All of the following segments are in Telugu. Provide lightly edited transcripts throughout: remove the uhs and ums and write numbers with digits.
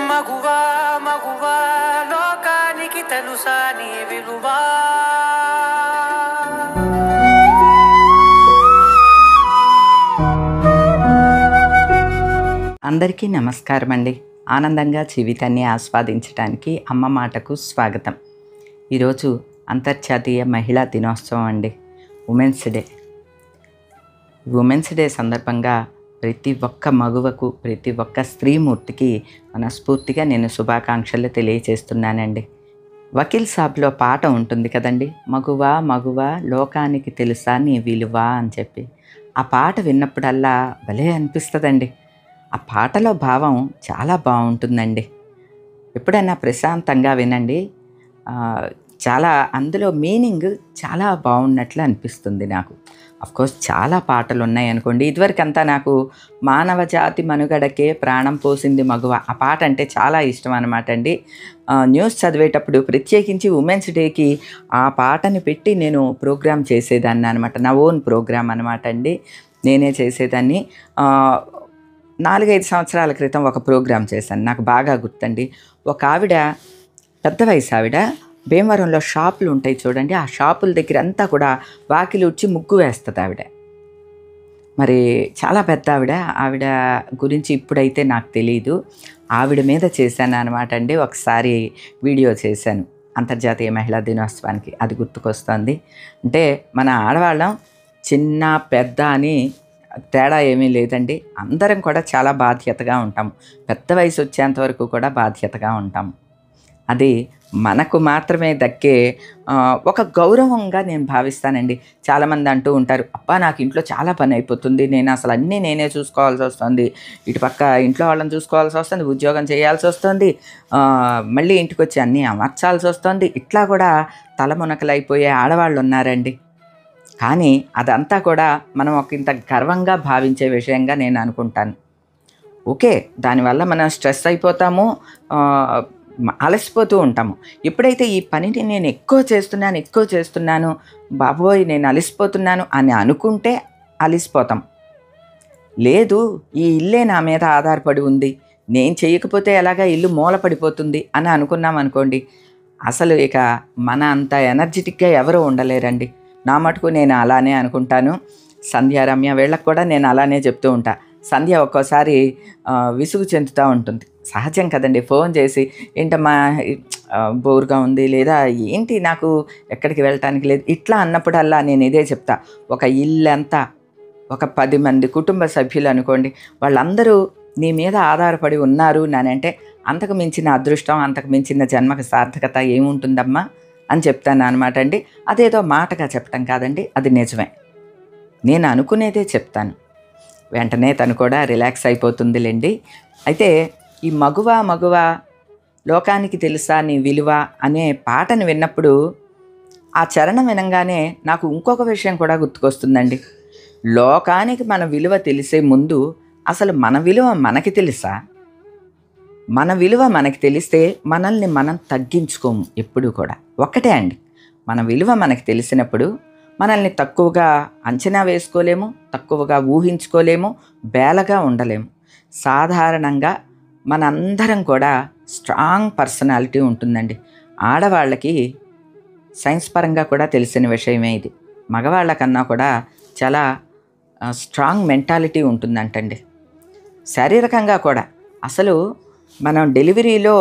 మగువా మగువా లోకానికి తెలుసా నీ విలువా. అందరికీ నమస్కారం అండి. ఆనందంగా జీవితాన్ని ఆస్వాదించడానికి అమ్మ మాటకు స్వాగతం. ఈరోజు అంతర్జాతీయ మహిళా దినోత్సవం అండి, ఉమెన్స్ డే సందర్భంగా ప్రతి ఒక్క మగువకు, ప్రతి ఒక్క స్త్రీమూర్తికి మనస్ఫూర్తిగా నేను శుభాకాంక్షలు తెలియజేస్తున్నానండి. వకీల్ సాబ్లో పాట ఉంటుంది కదండి, మగువా మగువా లోకానికి తెలుసా నీ విలువ అని చెప్పి. ఆ పాట విన్నప్పుడల్లా భలే అనిపిస్తుందండి. ఆ పాటలో భావం చాలా బాగుంటుందండి. ఎప్పుడైనా ప్రశాంతంగా వినండి, చాలా అందులో మీనింగ్ చాలా బాగున్నట్లు అనిపిస్తుంది నాకు. అఫ్కోర్స్ చాలా పాటలు ఉన్నాయి అనుకోండి. ఇదివరకంతా నాకు మానవ జాతి మనుగడకే ప్రాణం పోసింది మగువ, ఆ పాట అంటే చాలా ఇష్టం అనమాట అండి. న్యూస్ చదివేటప్పుడు ప్రత్యేకించి ఉమెన్స్ డేకి ఆ పాటని పెట్టి నేను ప్రోగ్రామ్ చేసేదాన్ని అనమాట. నా ఓన్ ప్రోగ్రామ్ అనమాట అండి, నేనే చేసేదాన్ని. 4-5 సంవత్సరాల క్రితం ఒక ప్రోగ్రాం చేశాను, నాకు బాగా గుర్తండి. ఒక ఆవిడ, పెద్ద వయసు ఆవిడ, భీమవరంలో షాపులు ఉంటాయి చూడండి, ఆ షాపుల దగ్గర అంతా కూడా వాకిలి ఉడ్చి ముగ్గు వేస్తుంది ఆవిడ. మరి చాలా పెద్ద ఆవిడ గురించి ఇప్పుడైతే నాకు తెలియదు. ఆవిడ మీద చేశాను అనమాట అండి. ఒకసారి వీడియో చేశాను అంతర్జాతీయ మహిళా దినోత్సవానికి, అది గుర్తుకొస్తుంది. అంటే మన ఆడవాళ్ళం చిన్న పెద్ద అని తేడా ఏమీ లేదండి, అందరం కూడా చాలా బాధ్యతగా ఉంటాము. పెద్ద వయసు వచ్చేంత వరకు కూడా బాధ్యతగా ఉంటాము. అది మనకు మాత్రమే దక్కే ఒక గౌరవంగా నేను భావిస్తానండి. చాలామంది అంటూ ఉంటారు, అబ్బా నాకు ఇంట్లో చాలా పని అయిపోతుంది, నేను అసలు అన్నీ నేనే చూసుకోవాల్సి వస్తుంది, ఇటుపక్క ఇంట్లో వాళ్ళని చూసుకోవాల్సి వస్తుంది, ఉద్యోగం చేయాల్సి వస్తుంది, మళ్ళీ ఇంటికి వచ్చి అన్నీ అమర్చాల్సి వస్తుంది, ఇట్లా కూడా తలమునకలైపోయే ఆడవాళ్ళు ఉన్నారండి. కానీ అదంతా కూడా మనం ఒక ఇంత గర్వంగా భావించే విషయంగా నేను అనుకుంటాను. ఓకే, దానివల్ల మనం స్ట్రెస్ అయిపోతాము, అలసిపోతూ ఉంటాము. ఎప్పుడైతే ఈ పనిని నేను ఎక్కువ చేస్తున్నాను, బాబోయ్ నేను అలసిపోతున్నాను అని అనుకుంటే అలసిపోతాం. లేదు, ఈ ఇల్లే నా మీద ఆధారపడి ఉంది, నేను చేయకపోతే ఎలాగా ఇల్లు మూలపడిపోతుంది అని అనుకున్నాం అనుకోండి, అసలు ఇక మన అంత ఎనర్జెటిక్గా ఎవరూ ఉండలేరండి. నా మటుకు నేను అలానే అనుకుంటాను. సంధ్య, రమ్య వీళ్ళకి కూడా నేను అలానే చెప్తూ ఉంటా. సంధ్య ఒక్కోసారి విసుగు చెందుతూ ఉంటుంది, సహజం కదండి. ఫోన్ చేసి ఏంటమ్మా బోర్గా ఉంది, లేదా ఏంటి నాకు ఎక్కడికి వెళ్ళటానికి లేదు, ఇట్లా అన్నప్పుడల్లా నేను ఇదే చెప్తా. ఒక ఇల్లంతా ఒక 10 మంది కుటుంబ సభ్యులు అనుకోండి, వాళ్ళందరూ నీ మీద ఆధారపడి ఉన్నారు నానంటే అంతకు మించిన అదృష్టం, అంతకు మించిన జన్మకు సార్థకత ఏముంటుందమ్మా అని చెప్తాను అనమాట అండి. అదేదో మాటగా చెప్పటం కాదండి, అది నిజమే. నేను అనుకునేదే చెప్తాను, వెంటనే తను కూడా రిలాక్స్ అయిపోతుందిలేండి. అయితే ఈ మగువ లోకానికి తెలుసా నీ విలువ అనే పాటను విన్నప్పుడు, ఆ చరణం వినంగానే నాకు ఇంకొక విషయం కూడా గుర్తుకొస్తుందండి. లోకానికి మన విలువ తెలిసే ముందు అసలు మన విలువ మనకి తెలుసా? మన విలువ మనకి తెలిస్తే మనల్ని మనం తగ్గించుకోము ఎప్పుడూ కూడా. ఒక్కటే అండి, మన విలువ మనకి తెలిసినప్పుడు మనల్ని తక్కువగా అంచనా వేసుకోలేము, తక్కువగా ఊహించుకోలేము, బేలగా ఉండలేము. సాధారణంగా మనందరం కూడా స్ట్రాంగ్ పర్సనాలిటీ ఉంటుందండి. ఆడవాళ్ళకి సైన్స్ పరంగా కూడా తెలిసిన విషయమే ఇది. మగవాళ్ళకన్నా కూడా చాలా స్ట్రాంగ్ మెంటాలిటీ ఉంటుందంటండి. శారీరకంగా కూడా అసలు మనం డెలివరీలో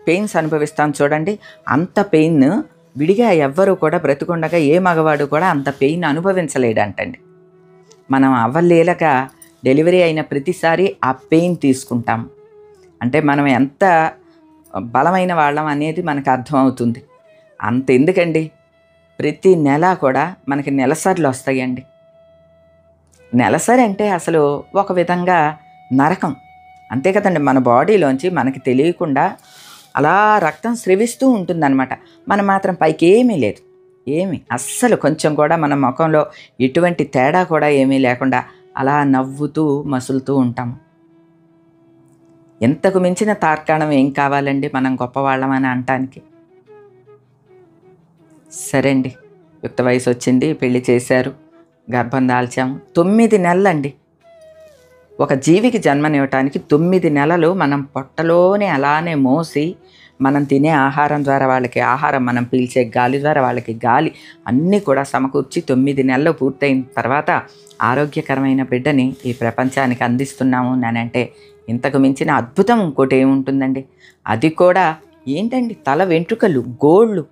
పెయిన్స్ అనుభవిస్తాం చూడండి, అంత పెయిన్ విడిగా ఎవ్వరూ కూడా బ్రతికుండగా ఏ మగవాడు కూడా అంత పెయిన్ అనుభవించలేడంటండి. మనం అవ్వలేలగా డెలివరీ అయిన ప్రతిసారి ఆ పెయిన్ తీసుకుంటాం. అంటే మనం ఎంత బలమైన వాళ్ళం అనేది మనకు అర్థమవుతుంది. అంత ఎందుకండి, ప్రతి నెల కూడా మనకి నెలసరిలు వస్తాయండి. నెలసరి అంటే అసలు ఒక విధంగా నరకం, అంతే కదండి. మన బాడీలోంచి మనకి తెలియకుండా అలా రక్తం స్రవిస్తూ ఉంటుందన్నమాట. మనం మాత్రం పైకి ఏమీ లేదు, ఏమీ అస్సలు కొంచెం కూడా మన ముఖంలో ఎటువంటి తేడా కూడా ఏమీ లేకుండా అలా నవ్వుతూ మసులుతూ ఉంటాము. ఎంతకు మించిన తార్కాణం ఏం కావాలండి మనం గొప్పవాళ్ళమని అనటానికి? సరే అండి, యుక్త వయసు వచ్చింది, పెళ్లి చేశారు, గర్భం దాల్చాము, 9 నెలలండి. ఒక జీవికి జన్మనివ్వటానికి 9 నెలలు మనం పొట్టలోనే అలానే మోసి, మనం తినే ఆహారం ద్వారా వాళ్ళకి ఆహారం, మనం పీల్చే గాలి ద్వారా వాళ్ళకి గాలి అన్నీ కూడా సమకూర్చి 9 నెలలు పూర్తయిన తర్వాత ఆరోగ్యకరమైన బిడ్డని ఈ ప్రపంచానికి అందిస్తున్నాము అంటే ఇంతకు మించిన అద్భుతం ఇంకోటి ఏముంటుందండి? అది కూడా ఏంటండి, తల వెంట్రుకలు, గోళ్ళు,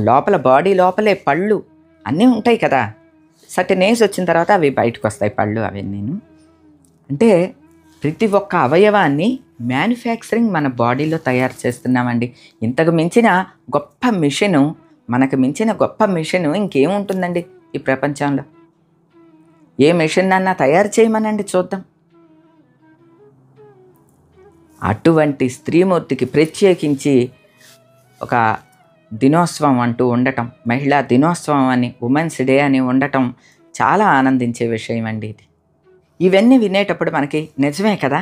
లోపల బాడీ లోపలే పళ్ళు అన్నీ ఉంటాయి కదా. సర్టెన్ ఏజ్ వచ్చిన తర్వాత అవి బయటకు వస్తాయి, పళ్ళు అవన్నీ. అంటే ప్రతి ఒక్క అవయవాన్ని మ్యానుఫ్యాక్చరింగ్ మన బాడీలో తయారు చేస్తున్నామండి. ఇంతకు మించిన గొప్ప మిషను, మనకు మించిన గొప్ప మిషను ఇంకేముంటుందండి ఈ ప్రపంచంలో? ఏ మిషన్ అన్నా తయారు చేయమనండి చూద్దాం. అటువంటి స్త్రీమూర్తికి ప్రత్యేకించి ఒక దినోత్సవం అంటూ ఉండటం, మహిళా దినోత్సవం అని, ఉమెన్స్ డే అని ఉండటం చాలా ఆనందించే విషయం అండి ఇది. ఇవన్నీ వినేటప్పుడు మనకి నిజమే కదా,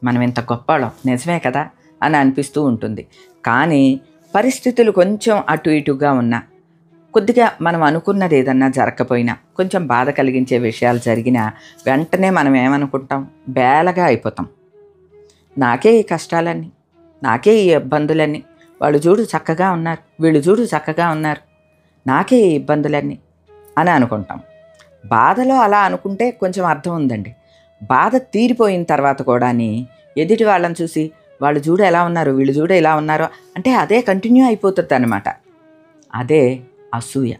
మనం ఇంత గొప్పవాళ్ళం, నిజమే కదా అని అనిపిస్తూ ఉంటుంది. కానీ పరిస్థితులు కొంచెం అటు ఇటుగా ఉన్నా, కొద్దిగా మనం అనుకున్నది ఏదన్నా జరగకపోయినా, కొంచెం బాధ కలిగించే విషయాలు జరిగినా వెంటనే మనం ఏమనుకుంటాం? బేలగా అయిపోతాం. నాకే ఈ కష్టాలన్నీ, నాకే ఈ ఇబ్బందులన్నీ, వాళ్ళు చూడు చక్కగా ఉన్నారు, వీళ్ళు చూడు చక్కగా ఉన్నారు, నాకే ఈ ఇబ్బందులన్నీ అని అనుకుంటాం. బాధలో అలా అనుకుంటే కొంచెం అర్థం ఉందండి. బాధ తీరిపోయిన తర్వాత కూడాని ఎదుటి వాళ్ళని చూసి వాళ్ళు చూడు ఎలా ఉన్నారు, వీళ్ళు చూడు ఎలా ఉన్నారో అంటే అదే కంటిన్యూ అయిపోతుంది అన్నమాట. అదే అసూయ.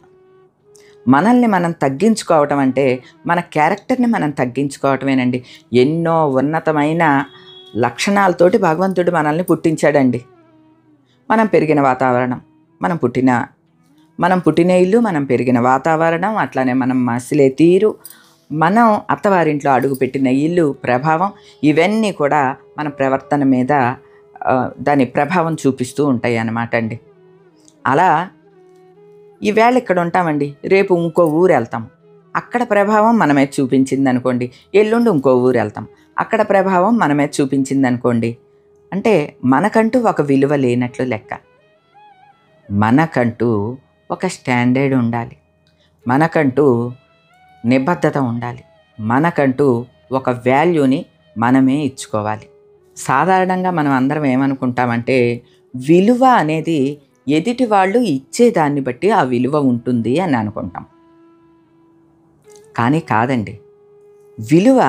మనల్ని మనం తగ్గించుకోవటం అంటే మన క్యారెక్టర్ని మనం తగ్గించుకోవటమేనండి. ఎన్నో ఉన్నతమైన లక్షణాలతోటి భగవంతుడు మనల్ని పుట్టించాడండి. మనం పెరిగిన వాతావరణం, మనం పుట్టిన ఇల్లు, మనం పెరిగిన వాతావరణం, అట్లానే మనం మసిలే తీరు, మనం అత్తవారింట్లో అడుగుపెట్టిన ఇల్లు ప్రభావం, ఇవన్నీ కూడా మన ప్రవర్తన మీద దాని ప్రభావం చూపిస్తూ ఉంటాయి అన్నమాట అండి. అలా ఈవేళ ఇక్కడ ఉంటామండి, రేపు ఇంకో ఊరు వెళ్తాం, అక్కడ ప్రభావం మన మీద చూపించింది అనుకోండి. ఎల్లుండి ఇంకో ఊరు వెళ్తాం, అక్కడ ప్రభావం మన మీద చూపించింది అనుకోండి. అంటే మనకంటూ ఒక విలువ లేనట్లు లెక్క. మనకంటూ ఒక స్టాండర్డ్ ఉండాలి, మనకంటూ నిబద్ధత ఉండాలి, మనకంటూ ఒక వాల్యూని మనమే ఇచ్చుకోవాలి. సాధారణంగా మనం అందరం ఏమనుకుంటామంటే విలువ అనేది ఎదుటి వాళ్ళు ఇచ్చేదాన్ని బట్టి ఆ విలువ ఉంటుంది అని అనుకుంటాం. కానీ కాదండి, విలువ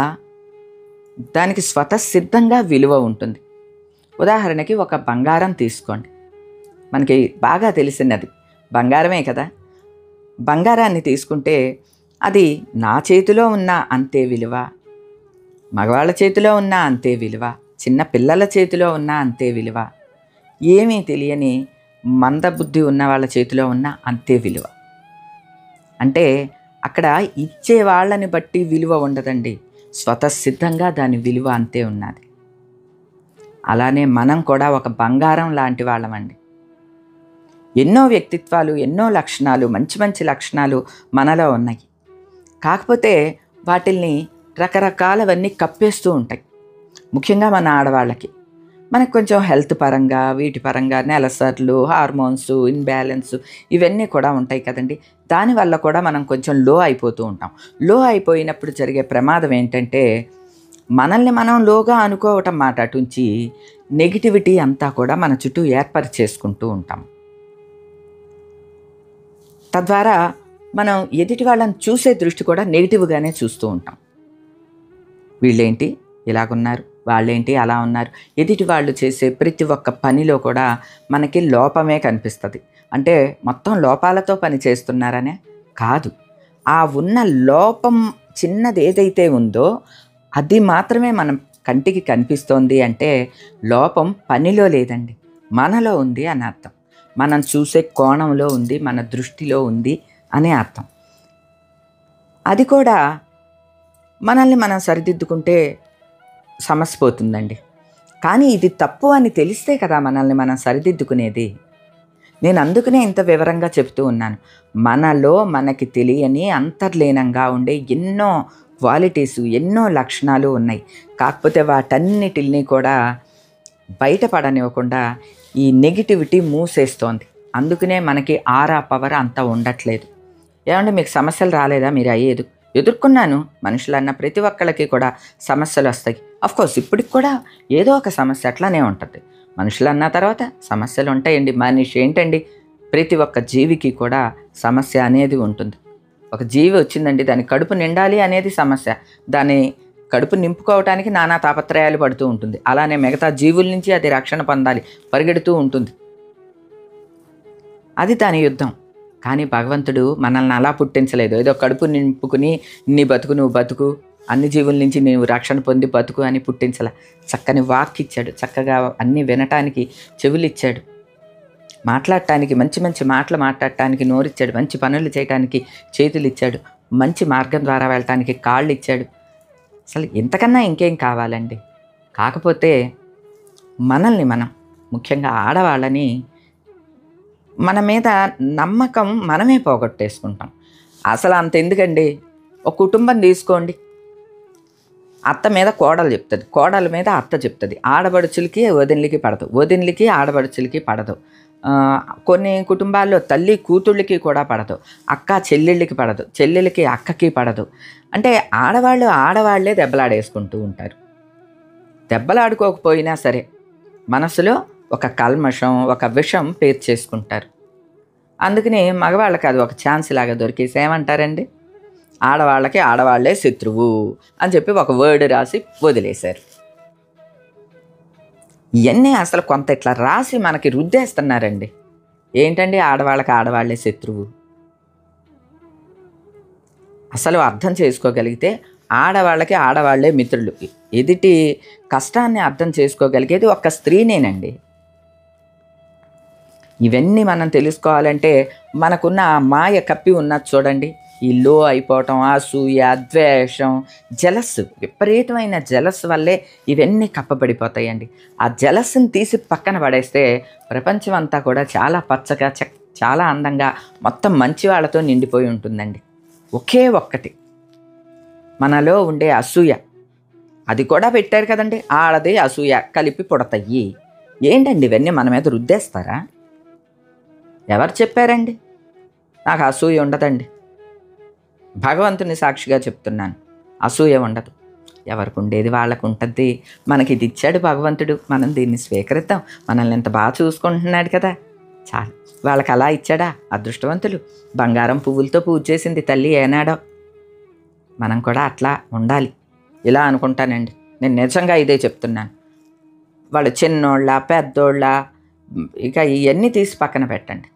దానికి స్వతసిద్ధంగా విలువ ఉంటుంది. ఉదాహరణకి ఒక బంగారం తీసుకోండి, మనకి బాగా తెలిసినది బంగారమే కదా. బంగారాన్ని తీసుకుంటే అది నా చేతిలో ఉన్న అంతే విలువ, మగవాళ్ళ చేతిలో ఉన్న అంతే విలువ, చిన్న పిల్లల చేతిలో ఉన్న అంతే విలువ, ఏమీ తెలియని మందబుద్ధి ఉన్న వాళ్ళ చేతిలో ఉన్న అంతే విలువ. అంటే అక్కడ ఇచ్చే వాళ్ళని బట్టి విలువ ఉండదండి, స్వతసిద్ధంగా దాని విలువ అంతే ఉన్నది. అలానే మనం కూడా ఒక బంగారం లాంటి వాళ్ళమండి. ఎన్నో వ్యక్తిత్వాలు, ఎన్నో లక్షణాలు, మంచి మంచి లక్షణాలు మనలో ఉన్నాయి. కాకపోతే వాటిల్ని రకరకాలవన్నీ కప్పేస్తూ ఉంటాయి. ముఖ్యంగా మన ఆడవాళ్ళకి మనకు కొంచెం హెల్త్ పరంగా, వీటి పరంగా నెలసర్లు, హార్మోన్స్ ఇన్బ్యాలెన్స్ ఇవన్నీ కూడా ఉంటాయి కదండి. దానివల్ల కూడా మనం కొంచెం లో అయిపోతూ ఉంటాం. లో అయిపోయినప్పుడు జరిగే ప్రమాదం ఏంటంటే మనల్ని మనం లోగా అనుకోవటం మాట అటుంచి నెగిటివిటీ అంతా కూడా మన చుట్టూ ఏర్పరిచేసుకుంటూ ఉంటాం. తద్వారా మనం ఎదుటి వాళ్ళని చూసే దృష్టి కూడా నెగిటివ్గానే చూస్తూ ఉంటాం. వీళ్ళేంటి ఇలాగున్నారు, వాళ్ళేంటి అలా ఉన్నారు. ఎదుటి వాళ్ళు చేసే ప్రతి ఒక్క పనిలో కూడా మనకి లోపమే కనిపిస్తుంది. అంటే మొత్తం లోపాలతో పని చేస్తున్నారనే కాదు, ఆ ఉన్న లోపం చిన్నది ఏదైతే ఉందో అది మాత్రమే మనం కంటికి కనిపిస్తోంది. అంటే లోపం పనిలో లేదండి, మనలో ఉంది అని అర్థం. మనం చూసే కోణంలో ఉంది, మన దృష్టిలో ఉంది అనే అర్థం. అది కూడా మనల్ని మనం సరిదిద్దుకుంటే సమస్య పోతుందండి. కానీ ఇది తప్పు అని తెలిస్తే కదా మనల్ని మనం సరిదిద్దుకునేది. నేను అందుకనే ఇంత వివరంగా చెప్తూ ఉన్నాను. మనలో మనకి తెలియని అంతర్లీనంగా ఉండే ఎన్నో క్వాలిటీసు, ఎన్నో లక్షణాలు ఉన్నాయి. కాకపోతే వాటన్నిటిని కూడా బయటపడనివ్వకుండా ఈ నెగిటివిటీ మూసేస్తోంది. అందుకనే మనకి ఆరా పవర్ అంతా ఉండట్లేదు. ఏమంటే మీకు సమస్యలు రాలేదా? మీరు అయ్యేది ఎదుర్కొన్నాను. మనుషులన్న ప్రతి ఒక్కళ్ళకి కూడా సమస్యలు వస్తాయి. అఫ్కోర్స్ ఇప్పటికి కూడా ఏదో ఒక సమస్య అట్లానే ఉంటుంది. మనుషులన్న తర్వాత సమస్యలు ఉంటాయండి. మనిషి ఏంటండి, ప్రతి ఒక్క జీవికి కూడా సమస్య అనేది ఉంటుంది. ఒక జీవి వచ్చిందండి, దాని కడుపు నిండాలి అనేది సమస్య. దాని కడుపు నింపుకోవటానికి నానా తాపత్రయాలు పడుతూ ఉంటుంది. అలానే మిగతా జీవుల నుంచి అది రక్షణ పొందాలి, పరిగెడుతూ ఉంటుంది. అది దాని యుద్ధం. కానీ భగవంతుడు మనల్ని అలా పుట్టించలేదు. ఏదో కడుపు నింపుకుని నీ బతుకు నువ్వు బతుకు, అన్ని జీవుల నుంచి నీవు రక్షణ పొంది బతుకు అని పుట్టించలే. చక్కని వాక్ ఇచ్చాడు, చక్కగా అన్నీ వినటానికి చెవులు ఇచ్చాడు, మాట్లాడటానికి మంచి మంచి మాటలు మాట్లాడటానికి నోరిచ్చాడు, మంచి పనులు చేయటానికి చేతులు ఇచ్చాడు, మంచి మార్గం ద్వారా వెళ్ళటానికి కాళ్ళు ఇచ్చాడు. అసలు ఇంతకన్నా ఇంకేం కావాలండి? కాకపోతే మనల్ని మనం, ముఖ్యంగా ఆడవాళ్ళని, మన మీద నమ్మకం మనమే పోగొట్టేసుకుంటాం. అసలు అంత ఎందుకండి, ఒక కుటుంబం తీసుకోండి. అత్త మీద కోడలు చెప్తుంది, కోడల మీద అత్త చెప్తుంది. ఆడబడుచులకి వదినలకి పడదు, వదినలకి ఆడబడుచులకి పడదు. కొన్ని కుటుంబాల్లో తల్లి కూతుళ్ళకి కూడా పడదు, అక్క చెల్లెళ్ళకి పడదు, చెల్లెలకి అక్కకి పడదు. అంటే ఆడవాళ్లే దెబ్బలాడేసుకుంటూ ఉంటారు. దెబ్బలాడుకోకపోయినా సరే మనసులో ఒక కల్మషం, ఒక విషం పేర్చేసుకుంటారు. అందుకని మగవాళ్ళకి అది ఒక ఛాన్స్ లాగా దొరికేసి ఏమంటారండి, ఆడవాళ్ళకి ఆడవాళ్లే శత్రువు అని చెప్పి ఒక వర్డ్ రాసి వదిలేశారు. ఇవన్నీ అసలు కొంత ఇట్లా రాసి మనకి రుద్దేస్తున్నారండి. ఏంటండి ఆడవాళ్ళకి ఆడవాళ్లే శత్రువు? అసలు అర్థం చేసుకోగలిగితే ఆడవాళ్ళకి ఆడవాళ్లే మిత్రులు. ఎదుటి కష్టాన్ని అర్థం చేసుకోగలిగేది ఒక్క స్త్రీనేనండి. ఇవన్నీ మనం తెలుసుకోవాలంటే మనకున్న ఆ మాయ కప్పి ఉన్నది చూడండి. ఈ లో అయిపోవటం, అసూయ, ద్వేషం, జలస్, విపరీతమైన జలస్ వల్లే ఇవన్నీ కప్పబడిపోతాయండి. ఆ జలస్ని తీసి పక్కన పడేస్తే ప్రపంచం అంతా కూడా చాలా పచ్చగా, చాలా అందంగా, మొత్తం మంచి వాళ్ళతో నిండిపోయి ఉంటుందండి. ఒకే ఒక్కటి మనలో ఉండే అసూయ, అది కూడా పెట్టారు కదండి, ఆడది అసూయ కలిపి పుడతాయి. ఏంటండి ఇవన్నీ మన మీద రుద్దేస్తారా? ఎవరు చెప్పారండి? నాకు అసూయ ఉండదండి. భగవంతుని సాక్షిగా చెప్తున్నాను, అసూయ ఉండదు. ఎవరికి ఉండేది వాళ్ళకు ఉంటుంది. మనకి ఇది ఇచ్చాడు భగవంతుడు, మనం దీన్ని స్వీకరిద్దాం. మనల్ని ఎంత బాగా చూసుకుంటున్నాడు కదా, చాలు. వాళ్ళకి అలా ఇచ్చాడా? అదృష్టవంతులు. బంగారం పువ్వులతో పూజ చేసింది తల్లి ఏనాడో. మనం కూడా అట్లా ఉండాలి. ఇలా అనుకుంటానండి. నేను నిజంగా ఇదే చెప్తున్నాను. వాళ్ళు చిన్నోళ్ళ పెద్దోళ్ళ ఇక ఇవన్నీ తీసి పక్కన పెట్టండి.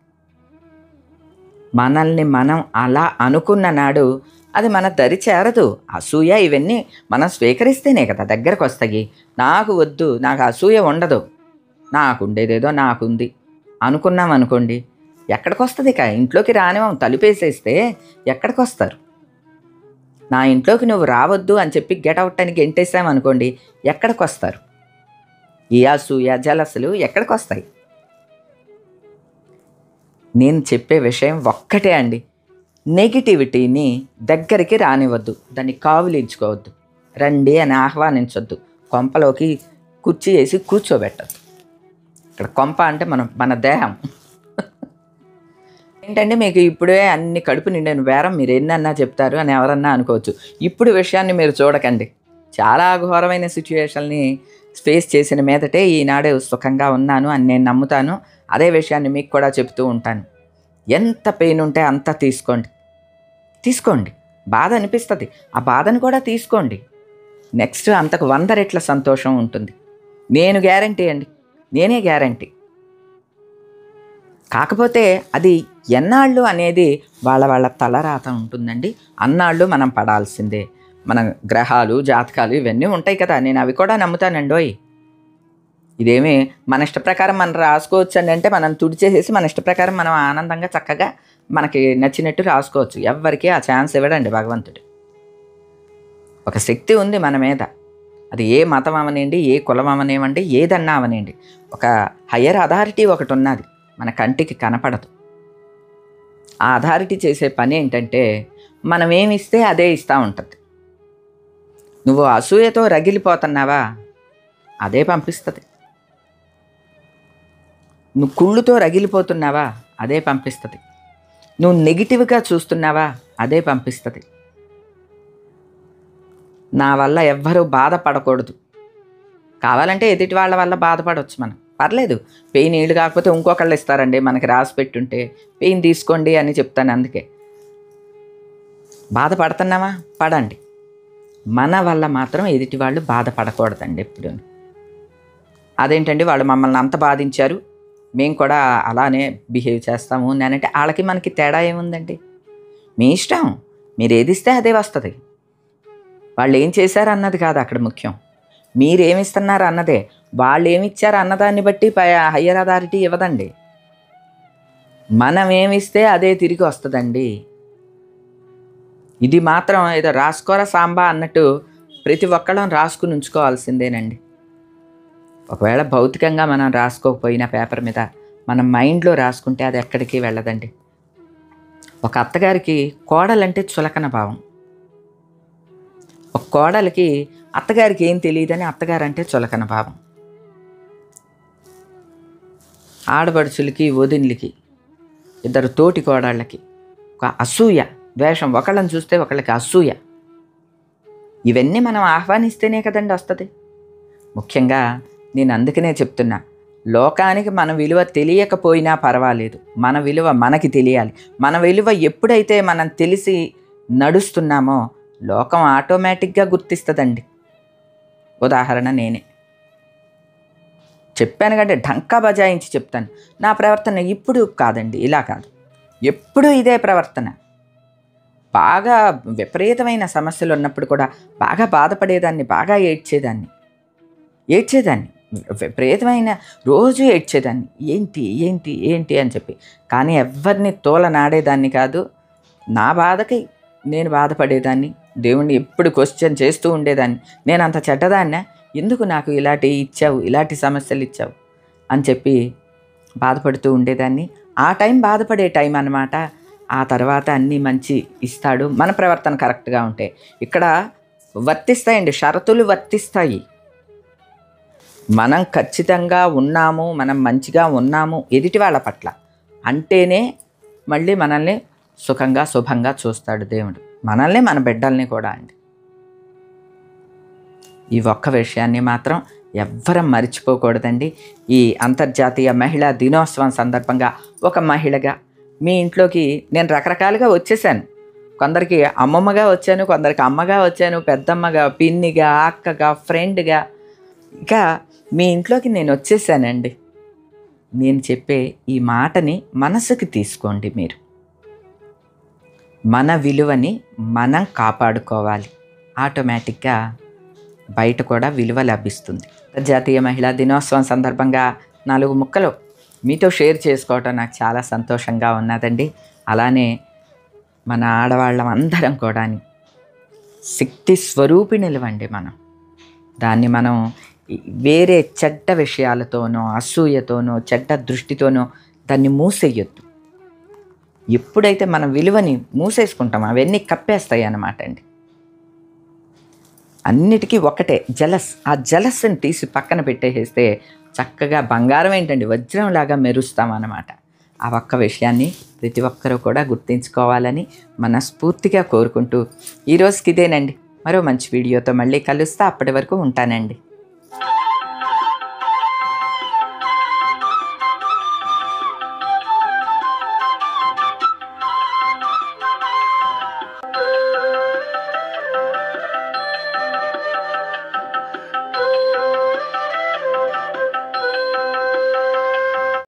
మనల్ని మనం అలా అనుకున్న నాడు అది మన దరి చేరదు. అసూయ ఇవన్నీ మనం స్వీకరిస్తేనే కదా దగ్గరకు వస్తాయి. నాకు వద్దు, నాకు అసూయ ఉండదు, నాకు ఉండేదేదో నాకుంది అనుకున్నాం అనుకోండి, ఎక్కడికి వస్తుంది? ఇక ఇంట్లోకి రానివ్వం. తలుపేసేస్తే ఎక్కడికి వస్తారు? నా ఇంట్లోకి నువ్వు రావద్దు అని చెప్పి గెట్అవుట్ అని గెంటేసామనుకోండి, ఎక్కడికి వస్తారు? ఈ అసూయ జలసులు ఎక్కడికి వస్తాయి? నేను చెప్పే విషయం ఒక్కటే అండి, నెగిటివిటీని దగ్గరికి రానివ్వద్దు, దాన్ని కావులించుకోవద్దు, రండి అని ఆహ్వానించొద్దు, కొంపలోకి కుర్చీ వేసి కూర్చోబెట్టద్దు. ఇక్కడ కొంప అంటే మన దేహం. ఏంటంటే మీకు ఇప్పుడే అన్ని కడుపు నిండిన బేరం మీరు ఎన్నన్నా చెప్తారు అని ఎవరన్నా అనుకోవచ్చు. ఇప్పుడు విషయాన్ని మీరు చూడకండి. చాలా ఘోరమైన సిచ్యువేషన్ని ఫేస్ చేసిన మీదటే ఈనాడే సుఖంగా ఉన్నాను అని నేను నమ్ముతాను. అదే విషయాన్ని మీకు కూడా చెప్తూ ఉంటాను. ఎంత పెయిన్ ఉంటే అంత తీసుకోండి. బాధ అనిపిస్తుంది, ఆ బాధను కూడా తీసుకోండి. నెక్స్ట్ అంతకు 100 రెట్ల సంతోషం ఉంటుంది. నేను గ్యారంటీ అండి, నేనే గ్యారంటీ. కాకపోతే అది ఎన్నాళ్ళు అనేది వాళ్ళ తలరాత ఉంటుందండి. అన్నాళ్ళు మనం పడాల్సిందే. మన గ్రహాలు, జాతకాలు ఇవన్నీ ఉంటాయి కదా, నేను అవి కూడా నమ్ముతానండోయ్. ఇదేమి మన ఇష్ట ప్రకారం మనం రాసుకోవచ్చు అండి అంటే మనం తుడిచేసేసి మన ఇష్ట ప్రకారం మనం ఆనందంగా చక్కగా మనకి నచ్చినట్టు రాసుకోవచ్చు. ఎవ్వరికీ ఆ ఛాన్స్ ఇవ్వడండి భగవంతుడు. ఒక శక్తి ఉంది మన మీద. అది ఏ మతం అవనండి, ఏ కులం అవనివ్వండి, ఏదన్నా అవనండి, ఒక హయ్యర్ అథారిటీ ఒకటి ఉన్నది, మన కంటికి కనపడదు. ఆ అథారిటీ చేసే పని ఏంటంటే మనం ఏమి ఇస్తే అదే ఇస్తూ ఉంటుంది. నువ్వు అసూయతో రగిలిపోతున్నావా, అదే పంపిస్తుంది. నువ్వు కుళ్ళుతో రగిలిపోతున్నావా, అదే పంపిస్తుంది. నువ్వు నెగిటివ్గా చూస్తున్నావా, అదే పంపిస్తుంది. నా వల్ల ఎవ్వరూ బాధపడకూడదు. కావాలంటే ఎదుటి వాళ్ళ వల్ల బాధపడవచ్చు మనం, పర్లేదు. పెయిన్ ఈళ్ళు కాకపోతే ఇంకొకళ్ళు ఇస్తారండి మనకి రాసి పెట్టుంటే, పెయిన్ తీసుకోండి అని చెప్తాను. అందుకే బాధపడుతున్నామా, పడండి. మన వల్ల మాత్రం ఎదుటి వాళ్ళు బాధపడకూడదండి ఎప్పుడు. అదేంటండి వాళ్ళు మమ్మల్ని అంత బాధించారు, మేము కూడా అలానే బిహేవ్ చేస్తాము అంటే వాళ్ళకి మనకి తేడా ఏముందండి? మీ ఇష్టం, మీరు ఏది ఇస్తే అదే వస్తుంది. వాళ్ళు ఏం చేశారు అన్నది కాదు అక్కడ ముఖ్యం, మీరేమిస్తున్నారు అన్నదే. వాళ్ళు ఏమిచ్చారు అన్నదాన్ని బట్టి హయ్యర్ అథారిటీ ఇవ్వదండి. మనం ఏమిస్తే అదే తిరిగి వస్తుందండి. ఇది మాత్రం ఏదో రాసుకోరా సాంబా అన్నట్టు ప్రతి ఒక్కళ్ళం రాసుకుని ఉంచుకోవాల్సిందేనండి. ఒకవేళ భౌతికంగా మనం రాసుకోకపోయినా పేపర్ మీద మన మైండ్లో రాసుకుంటే అది ఎక్కడికి వెళ్ళదండి. ఒక అత్తగారికి కోడలంటే చులకన భావం, ఒక కోడలికి అత్తగారికి ఏం తెలియదని అత్తగారంటే చులకన భావం. ఆడపడుచులకి వదిన్లకి, ఇద్దరు తోటి కోడాళ్ళకి ఒక అసూయ ద్వేషం, ఒకళ్ళని చూస్తే ఒకళ్ళకి అసూయ. ఇవన్నీ మనం ఆహ్వానిస్తేనే కదండి వస్తుంది. ముఖ్యంగా నేను అందుకనే చెప్తున్నా, లోకానికి మన విలువ తెలియకపోయినా పర్వాలేదు, మన విలువ మనకి తెలియాలి. మన విలువ ఎప్పుడైతే మనం తెలిసి నడుస్తున్నామో లోకం ఆటోమేటిక్గా గుర్తిస్తుందండి. ఉదాహరణ నేనే చెప్పాను కంటే ఢంకా బజాయించి చెప్తాను. నా ప్రవర్తన ఇప్పుడు కాదండి, ఇలా కాదు, ఎప్పుడూ ఇదే ప్రవర్తన. బాగా విపరీతమైన సమస్యలు ఉన్నప్పుడు కూడా బాగా బాధపడేదాన్ని, బాగా ఏడ్చేదాన్ని, విపరీతమైన రోజు ఏడ్చేదాన్ని, ఏంటి ఏంటి ఏంటి అని చెప్పి. కానీ ఎవరిని తోలనాడేదాన్ని కాదు. నా బాధకి నేను బాధపడేదాన్ని, దేవుణ్ణి ఎప్పుడు క్వశ్చన్ చేస్తూ ఉండేదాన్ని. నేను అంత చెడ్డదాన్నే, ఎందుకు నాకు ఇలాంటి ఇచ్చావు, ఇలాంటి సమస్యలు ఇచ్చావు అని చెప్పి బాధపడుతూ ఉండేదాన్ని. ఆ టైం బాధపడే టైం అన్నమాట. ఆ తర్వాత అన్నీ మంచి ఇస్తాడు మన ప్రవర్తన కరెక్ట్గా ఉంటే. ఇక్కడ వర్తిస్తాయండి, షరతులు వర్తిస్తాయి. మనం ఖచ్చితంగా ఉన్నాము, మనం మంచిగా ఉన్నాము ఎదుటి వాళ్ళ పట్ల అంటేనే మళ్ళీ మనల్ని సుఖంగా శుభంగా చూస్తాడు దేవుడు, మనల్ని మన బిడ్డల్ని కూడా అండి. ఈ ఒక్క విషయాన్ని మాత్రం ఎవ్వరం మర్చిపోకూడదండి. ఈ అంతర్జాతీయ మహిళా దినోత్సవం సందర్భంగా ఒక మహిళగా మీ ఇంట్లోకి నేను రకరకాలుగా వచ్చేసాను. కొందరికి అమ్మమ్మగా వచ్చాను, కొందరికి అమ్మగా వచ్చాను, పెద్దమ్మగా, పిన్నిగా, అక్కగా, ఫ్రెండ్గా, ఇంకా మీ ఇంట్లోకి నేను వచ్చేసానండి. నేను చెప్పే ఈ మాటని మనసుకి తీసుకోండి. మీరు మన విలువని మనం కాపాడుకోవాలి, ఆటోమేటిక్గా బయట కూడా విలువ లభిస్తుంది. అంతర్జాతీయ మహిళా దినోత్సవం సందర్భంగా 4 ముక్కలు మీతో షేర్ చేసుకోవటం నాకు చాలా సంతోషంగా ఉన్నదండి. అలానే మన ఆడవాళ్ళం అందరం కూడా శక్తి స్వరూపిణులవండి. దాన్ని మనం వేరే చెడ్డ విషయాలతోనో, అసూయతోనో, చెడ్డ దృష్టితోనో దాన్ని మూసేయొద్దు. ఎప్పుడైతే మన విలువని మూసేసుకుంటామో అవన్నీ కప్పేస్తాయి అన్నమాట అండి. అన్నిటికీ ఒకటే జలస్. ఆ జలస్ని తీసి పక్కన పెట్టేసేస్తే చక్కగా బంగారం ఏంటండి, వజ్రంలాగా మెరుస్తామన్నమాట. ఆ ఒక్క విషయాన్ని ప్రతి ఒక్కరూ కూడా గుర్తుంచుకోవాలని మనస్ఫూర్తిగా కోరుకుంటూ ఈరోజుకి ఇదేనండి. మరో మంచి వీడియోతో మళ్ళీ కలుస్తా. అప్పటి వరకు ఉంటానండి.